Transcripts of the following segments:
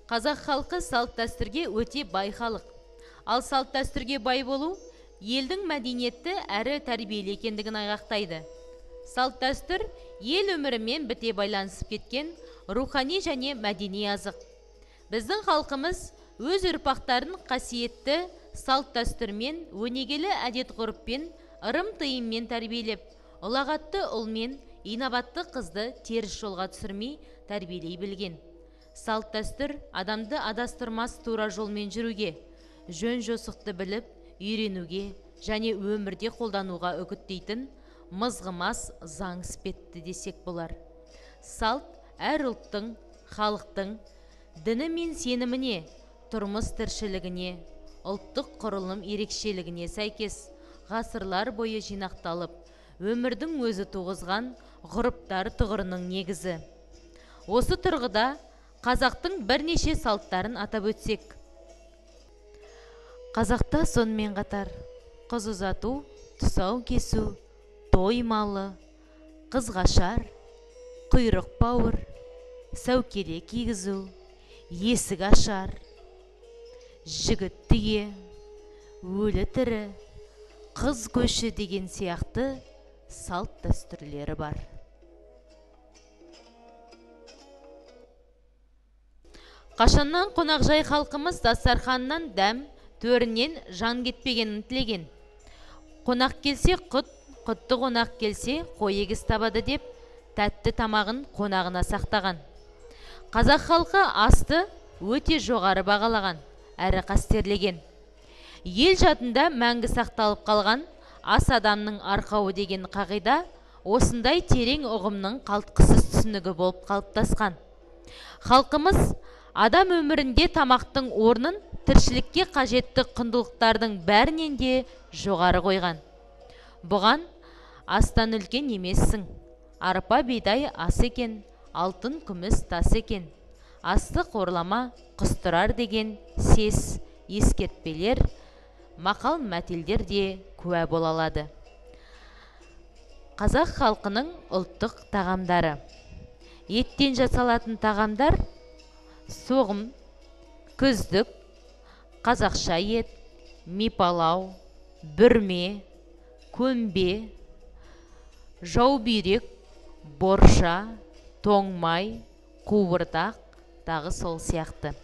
Қазақ халқы салт дәстүрге өте бай халық. Ал салт дәстүрге бай болу елдің мәдениетті әрі тәрбиелі екендігін айғақтайды. Салт дәстүр ел өмірімен біте байланысып кеткен рухани және мәдени азық. Біздің халқымыз өз ұрпақтарын қасиетті салт дәстүрмен, өнегелі әдет ғұрыппен, ырым тыйыммен тәрбиелеп, ұлағатты ұлмен инабатты қызды теріс жолға түсірмей тәрбиелей білген. Салт дәстүр адамды адастырмас тура жолмен жүруге, жөн жосықты біліп, үйренуге және өмірде қолдануға үгіттейтін мызғымас заң іспетті десек болар. Салт әр ұлттың, халықтың діні мен сеніміне, тұрмыс тіршілігіне, ұлттық құрылым ерекшелігіне сәйкес ғасырлар бойы жинақталып, өмірдің өзі туғызған ғұрыптар тұғырының негізі. Осы тұрғыда қазақтың бірнеше салттарын атап өтсек. Қазақта сонымен қатар қыз ұзату, тұсау кесу, той малы, қызғашар, құйрық бауыр, сәукеле кигізу, есік ашар, жігіт тие, өлі тірі, қыз көші деген сияқты салт дәстүрлері бар. Қашаннан қонақжай халқымыз дастарханнан дәм, төрінен жан кетпегенін тілеген. Қонақ келсе құт, құтты қонақ келсе қой егіз табады деп, тәтті тамағын қонағына сақтаған. Қазақ халқы асты өте жоғары бағалаған, әрі қастерлеген. Ел жадында мәңгі сақталып қалған ас адамның арқауы деген қағида осындай терең ұғымның қалтқысыз түсінігі болып қалыптасқан. Халқымыз адам өмірінде тамақтың орнын тіршілікке қажетті құндылықтардың бәрінен де жоғары қойған. Бұған астан үлкен емессің, арпа бидай ас екен, алтын күміс тас екен, асты қорлама құстырар деген сес, ескертпелер, мақал мәтелдер де куә бола алады. Қазақ халқының ұлттық тағамдары. Еттен жасалатын тағамдар соғым, күздік, қазақша ет, мипалау, бүрме, көмбе, жаубүйрек, борша, тоңмай, қуырдақ, тағы сол сияқты.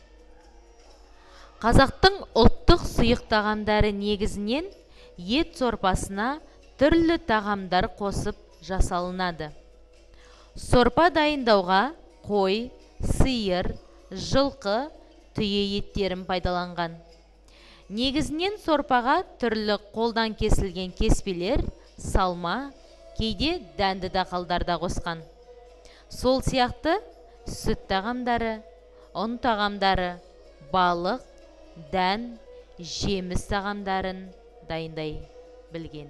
Қазақтың ұлттық сұйық тағамдары негізінен ет сорпасына түрлі тағамдар қосып жасалынады. Сорпа дайындауға қой, сиыр, жылқы, түйе еттерін пайдаланған. Негізінен сорпаға түрлі қолдан кесілген кеспелер, салма, кейде дәнді дақылдарда қосқан. Сол сияқты сүт тағамдары, ұн тағамдары, балық, дән, жеміс тағамдарын дайындай білген.